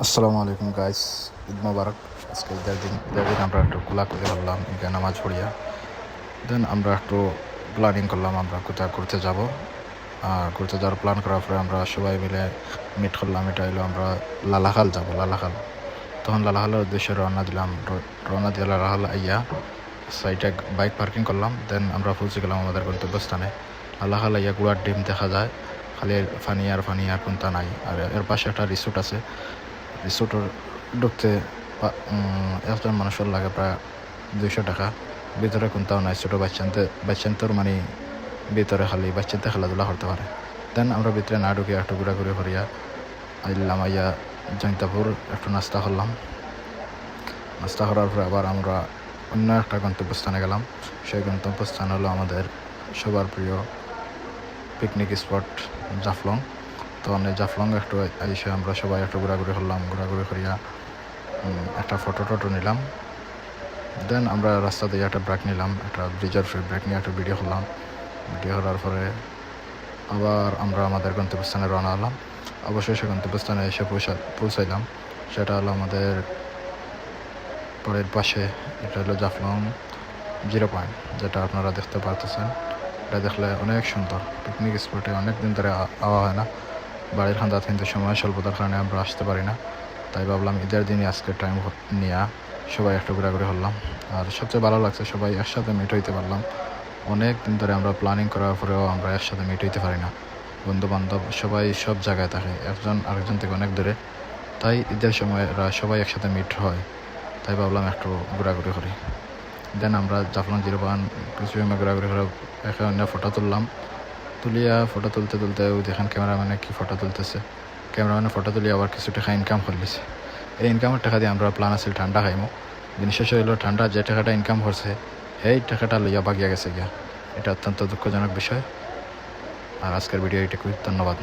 আসসালামু আলাইকুম গাইস, ঈদ মোবারক। আজকে ঈদের দিন আমরা একটু কোলাকুলি করলাম, ঈদে নামাজ পড়িয়া। দেন আমরা একটু প্ল্যানিং করলাম আমরা কোথায় ঘুরতে যাব। আর ঘুরতে যাওয়ার প্ল্যান করার পরে আমরা সবাই মিলে মিট করলাম, এটা হলো আমরা লালাখাল যাব। লালাখাল তখন লালাখালের উদ্দেশ্যে রওনা দিলাম। রওনা দিয়ে লালাখাল আইয়া সাইডে বাইক পার্কিং করলাম। দেন আমরা পৌঁছে গেলাম আমাদের গন্তব্যস্থানে। লালাখাল আইয়া গুড়ার ডিম দেখা যায়, খালি ফানি আর কোনটা নাই। আর এর পাশে একটা রিসোর্ট আছে। রিসোর্টের ঢুকতে একজন মানুষের লাগে প্রায় 200 টাকা। ভিতরে কোনটাও নাই, ছোটো বাচ্চান্তর মানে ভিতরে খালি বাচ্চাতে খেলাধুলা করতে পারে। দেন আমরা ভিতরে না ঢুকে একটু ঘোরাঘুরি করিয়া আইলাম। আইয়া জৈন্তাপুর একটু নাস্তা করলাম। নাস্তা করার পরে আবার আমরা অন্য একটা গন্তব্যস্থানে গেলাম। সেই গন্তব্যস্থান হলো আমাদের সবার প্রিয় পিকনিক স্পট জাফলং। তখন এই জাফলং একটু এসে আমরা সবাই একটু ঘোরাঘুরি করলাম। ঘোরাঘুরি করিয়া একটা ফটো নিলাম। দেন আমরা রাস্তা দিয়ে একটা ব্রেক নিলাম, একটা ব্রিজের ফ্রি ব্রেক নিয়ে একটা ভিডিও করলাম। ভিডিও করার পরে আবার আমরা আমাদের গন্তব্যস্থানে রওনা হলাম। অবশ্যই সে গন্তব্যস্থানে এসে পৌঁছাইলাম। সেটা হলো আমাদের পরের পাশে। এটা হলো জাফলং 0 পয়েন্ট, যেটা আপনারা দেখতে পারতেছেন। এটা দেখলে অনেক সুন্দর পিকনিক স্পটে। অনেক দিন ধরে আওয়া হয় না, বাড়ির খান্দাত, কিন্তু সময় স্বল্পতার কারণে আমরা আসতে পারি না। তাই ভাবলাম ঈদের দিনই আজকে টাইম নিয়ে সবাই একটু ঘোরাঘুরি করলাম। আর সবচেয়ে ভালো লাগছে সবাই একসাথে মিট হইতে পারলাম। অনেক দিন ধরে আমরা প্ল্যানিং করার পরেও আমরা একসাথে মিট হইতে পারি না। বন্ধুবান্ধব সবাই সব জায়গায় থাকে, একজন আরেকজন থেকে অনেক দূরে। তাই ঈদের সময় সবাই একসাথে মিট হয়। তাই ভাবলাম একটু ঘোরাঘুরি করি। দেন আমরা জাফলং 0 পয়েন্ট কিছু সময় ঘোরাঘুরি করে এখানে ফটো তুলিয়া ফটো তুলতে ওই দেখেন ক্যামেরাম্যানে কি ফটো তুলতেছে। ক্যামেরাম্যানে ফটো তুলিয়ে আবার কিছু টাকা ইনকাম করলিছে। এই ইনকামের টাকা দিয়ে আমরা প্ল্যান আছে ঠান্ডা খাইমো। দিন শেষে হইলো ঠান্ডা যে টাকাটা ইনকাম করছে সেই টাকাটা লইয়া বাগিয়া গেছে গিয়া। এটা অত্যন্ত দুঃখজনক বিষয়। আর আজকের ভিডিও এটুকুই, ধন্যবাদ।